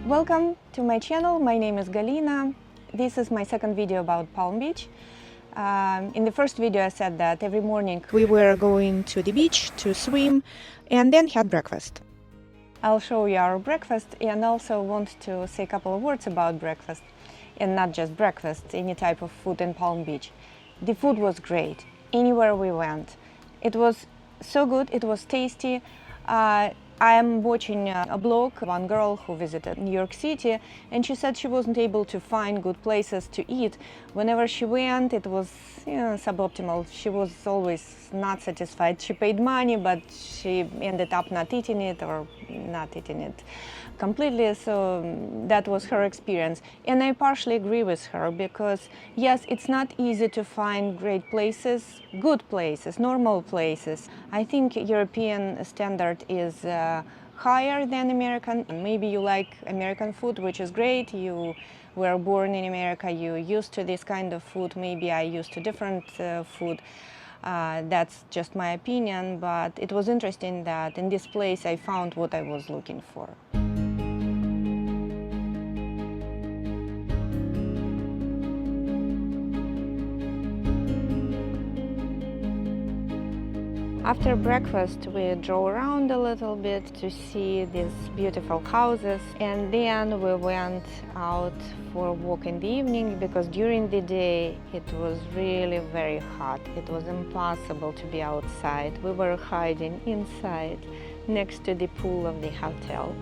Welcome to my channel. My name is Galina. This is my second video about Palm Beach. In the first video I said that every morning we were going to the beach to swim and then had breakfast. I'll show you our breakfast and also want to say a couple of words about breakfast, and not just breakfast, any type of food in Palm Beach. The food was great anywhere we went. It was so good, it was tasty. I am watching a blog, one girl who visited New York City, and she said she wasn't able to find good places to eat. Whenever she went, it was suboptimal. She was always not satisfied. She paid money, but she ended up not eating it or not eating it completely. So that was her experience. And I partially agree with her because, yes, it's not easy to find great places, good places, normal places. I think European standard is higher than American. Maybe you like American food, which is great. You were born in America, you're used to this kind of food. Maybe I used to different food. That's just my opinion, but it was interesting that in this place I found what I was looking for. After breakfast, we drove around a little bit to see these beautiful houses, and then we went out for a walk in the evening because during the day it was really very hot. It was impossible to be outside. We were hiding inside next to the pool of the hotel.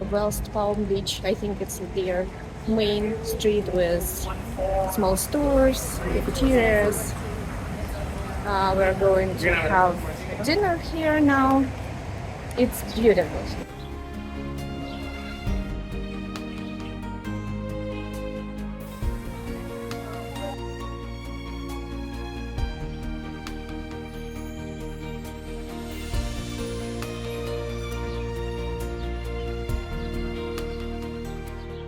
West Palm Beach, I think it's their main street with small stores, cafeterias. We're going to have dinner here now. It's beautiful.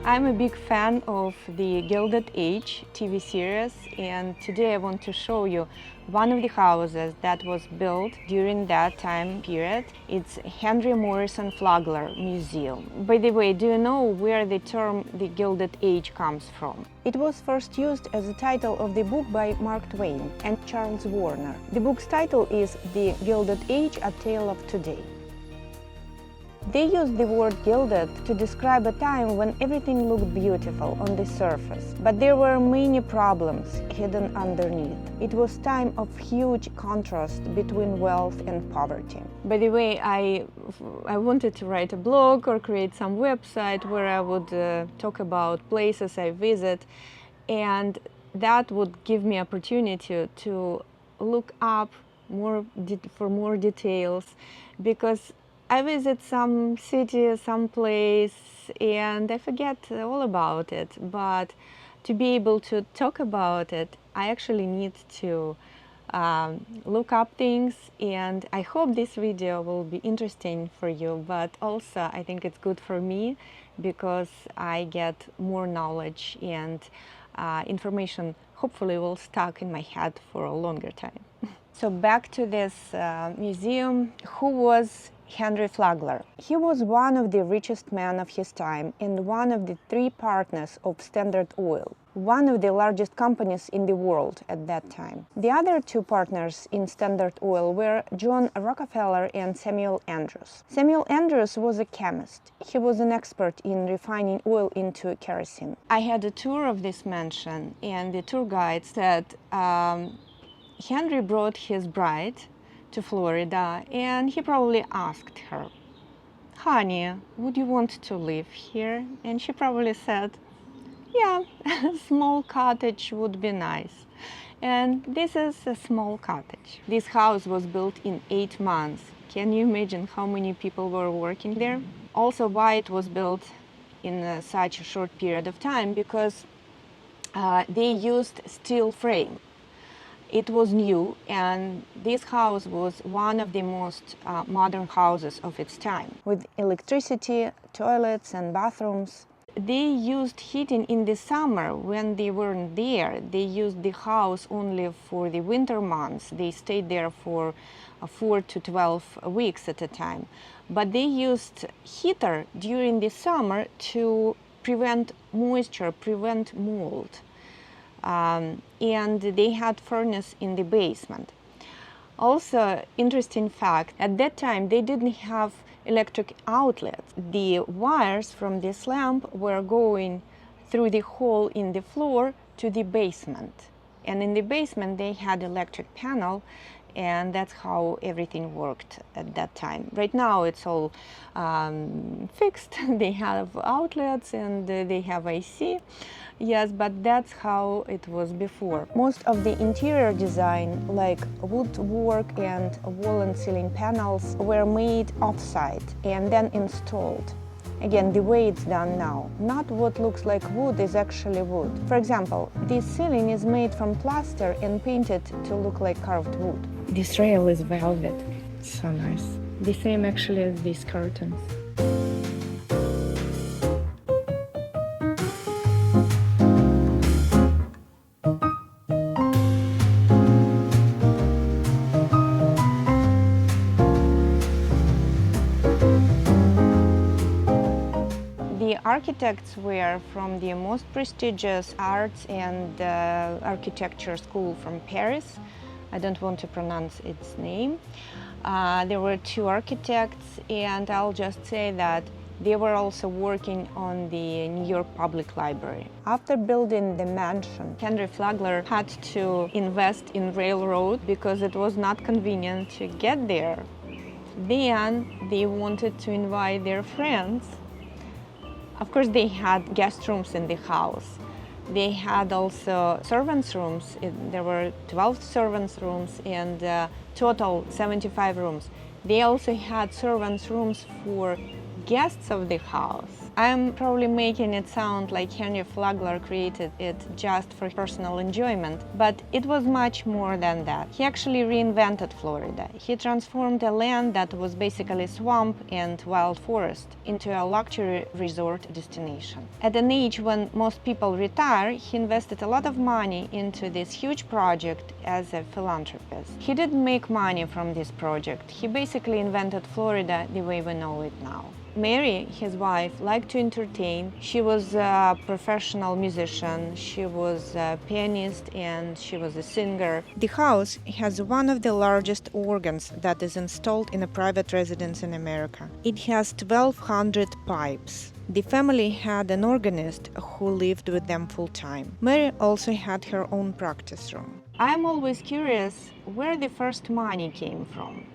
I'm a big fan of the Gilded Age TV series, and today I want to show you one of the houses that was built during that time period. It's Henry Morrison Flagler Museum. By the way, do you know where the term the Gilded Age comes from? It was first used as a title of the book by Mark Twain and Charles Warner. The book's title is The Gilded Age, A Tale of Today. They used the word gilded to describe a time when everything looked beautiful on the surface, but there were many problems hidden underneath. It was time of huge contrast between wealth and poverty. By the way, I wanted to write a blog or create some website where I would talk about places I visit, and that would give me opportunity to look up for more details, because I visit some city, some place, and I forget all about it. But to be able to talk about it, I actually need to look up things, and I hope this video will be interesting for you, but also I think it's good for me because I get more knowledge, and information hopefully will stuck in my head for a longer time. So back to this museum. Who was Henry Flagler? He was one of the richest men of his time and one of the three partners of Standard Oil, one of the largest companies in the world at that time. The other two partners in Standard Oil were John Rockefeller and Samuel Andrews. Samuel Andrews was a chemist. He was an expert in refining oil into kerosene. I had a tour of this mansion, and the tour guide said Henry brought his bride to Florida, and he probably asked her, "Honey, would you want to live here?" And she probably said, "Yeah, a small cottage would be nice." And this is a small cottage. This house was built in 8 months. Can you imagine how many people were working there? Also, why it was built in such a short period of time? Because they used steel frame. It was new, and this house was one of the most modern houses of its time, with electricity, toilets and bathrooms. They used heating in the summer when they weren't there. They used the house only for the winter months. They stayed there for 4 to 12 weeks at a time. But they used heater during the summer to prevent moisture, prevent mold. And they had furnace in the basement. Also, interesting fact, at that time they didn't have electric outlets. The wires from this lamp were going through the hole in the floor to the basement. And in the basement they had electric panel, and that's how everything worked at that time. Right now it's all fixed. They have outlets and they have AC. Yes, but that's how it was before. Most of the interior design, like woodwork and wall and ceiling panels, were made off-site and then installed. Again, the way it's done now. Not what looks like wood is actually wood. For example, this ceiling is made from plaster and painted to look like carved wood. This rail is velvet. So nice. The same actually as these curtains. The architects were from the most prestigious arts and architecture school from Paris. I don't want to pronounce its name. There were 2 architects, and I'll just say that they were also working on the New York Public Library. After building the mansion, Henry Flagler had to invest in railroad because it was not convenient to get there. Then they wanted to invite their friends. Of course, they had guest rooms in the house. They had also servants' rooms. There were 12 servants' rooms and total 75 rooms. They also had servants' rooms for guests of the house. I'm probably making it sound like Henry Flagler created it just for personal enjoyment, but it was much more than that. He actually reinvented Florida. He transformed a land that was basically swamp and wild forest into a luxury resort destination. At an age when most people retire, he invested a lot of money into this huge project as a philanthropist. He didn't make money from this project. He basically invented Florida the way we know it now. Mary, his wife, liked to entertain. She was a professional musician, she was a pianist, and she was a singer. The house has one of the largest organs that is installed in a private residence in America. It has 1,200 pipes. The family had an organist who lived with them full-time. Mary also had her own practice room. I'm always curious where the first money came from,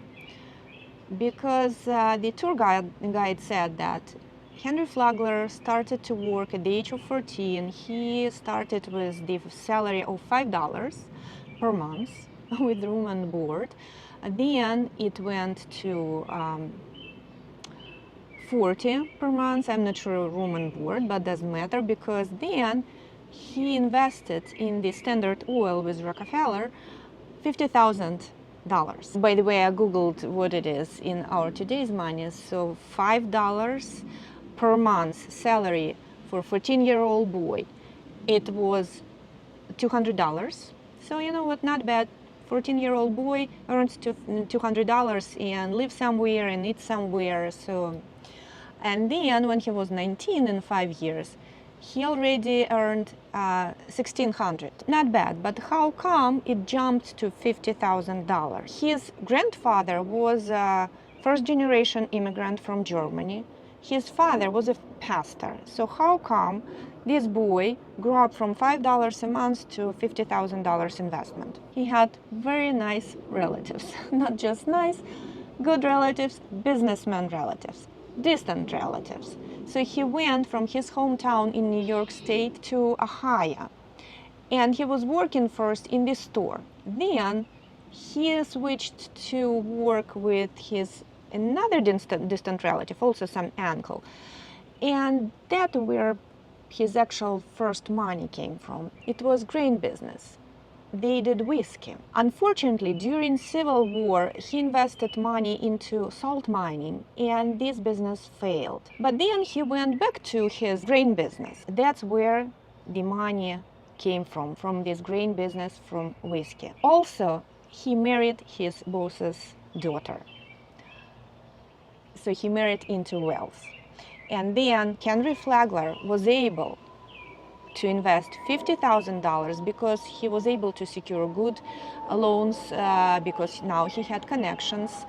because the tour guide said that Henry Flagler started to work at the age of 14. He started with the salary of $5 per month with room and board. Then it went to 40 per month. I'm not sure room and board, but doesn't matter, because then he invested in the Standard Oil with Rockefeller $50,000. By the way, I googled what it is in our today's money. So $5 per month salary for a 14-year-old boy, it was $200. So you know what, not bad. 14-year-old boy earns $200 and lives somewhere and eats somewhere. So, and then when he was 19, in 5 years, he already earned $1,600. Not bad, but how come it jumped to $50,000? His grandfather was a first-generation immigrant from Germany. His father was a pastor. So how come this boy grew up from $5 a month to $50,000 investment? He had very nice relatives. Not just nice, good relatives, businessman relatives, distant relatives. So he went from his hometown in New York State to Ohio, and he was working first in the store. Then he switched to work with another distant relative, also some uncle, and that's where his actual first money came from. It was grain business. they did whiskey. Unfortunately, during Civil War, he invested money into salt mining, and this business failed. But then he went back to his grain business. That's where the money came from this grain business, from whiskey. Also, he married his boss's daughter. So he married into wealth. And then Henry Flagler was able to invest $50,000 because he was able to secure good loans, because now he had connections.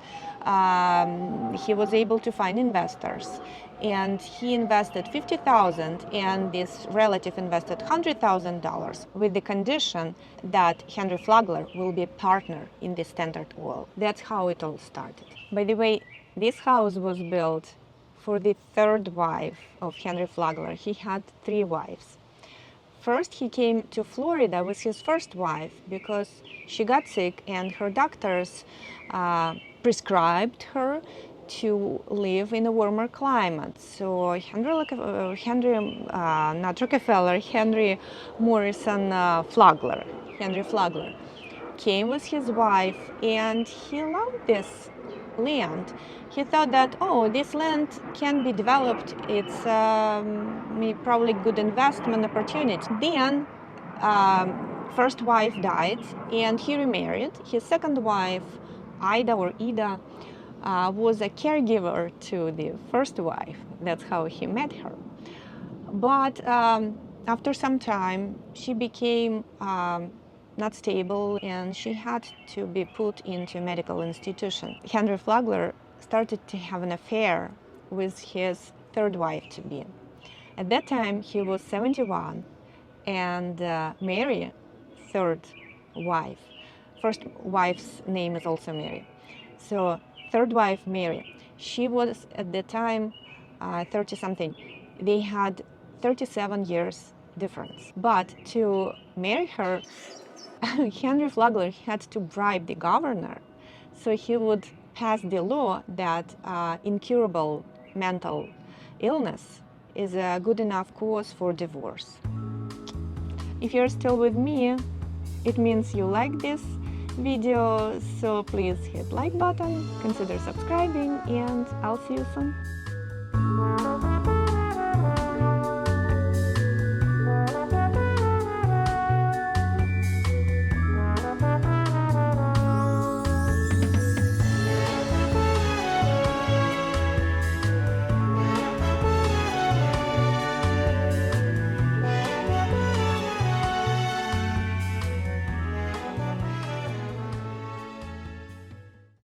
He was able to find investors, and he invested $50,000, and this relative invested $100,000 with the condition that Henry Flagler will be a partner in the Standard Oil. That's how it all started. By the way, this house was built for the third wife of Henry Flagler. He had 3 wives. First, he came to Florida with his first wife because she got sick and her doctors prescribed her to live in a warmer climate. So Henry Morrison Flagler, Henry Flagler, came with his wife, and he loved this land. He thought that, oh, this land can be developed. It's probably good investment opportunity. Then first wife died, and he remarried. His second wife, Ida, was a caregiver to the first wife. That's how he met her. But after some time, she became not stable, and she had to be put into a medical institution. Henry Flagler started to have an affair with his third wife-to-be. At that time, he was 71, and Mary, third wife, first wife's name is also Mary. So third wife, Mary, she was at the time 30-something. They had 37 years difference. But to marry her, Henry Flagler had to bribe the governor, so he would pass the law that incurable mental illness is a good enough cause for divorce. If you're still with me, it means you like this video, so please hit like button, consider subscribing, and I'll see you soon.